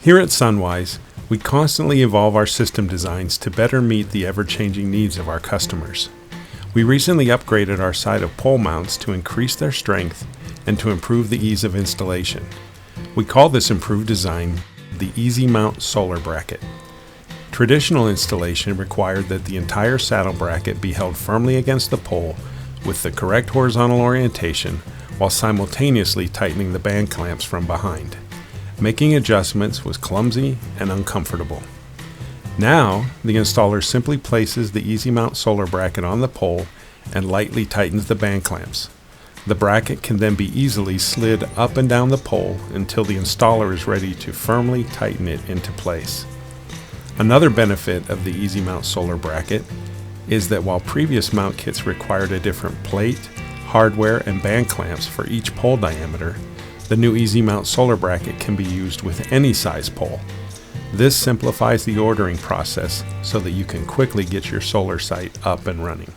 Here at Sunwise, we constantly evolve our system designs to better meet the ever-changing needs of our customers. We recently upgraded our side of pole mounts to increase their strength and to improve the ease of installation. We call this improved design the Easy Mount Solar Bracket. Traditional installation required that the entire saddle bracket be held firmly against the pole with the correct horizontal orientation while simultaneously tightening the band clamps from behind. Making adjustments was clumsy and uncomfortable. Now, the installer simply places the Easy Mount Solar Bracket on the pole and lightly tightens the band clamps. The bracket can then be easily slid up and down the pole until the installer is ready to firmly tighten it into place. Another benefit of the Easy Mount Solar Bracket is that while previous mount kits required a different plate, hardware, and band clamps for each pole diameter, the new Easy Mount Solar Bracket can be used with any size pole. This simplifies the ordering process so that you can quickly get your solar site up and running.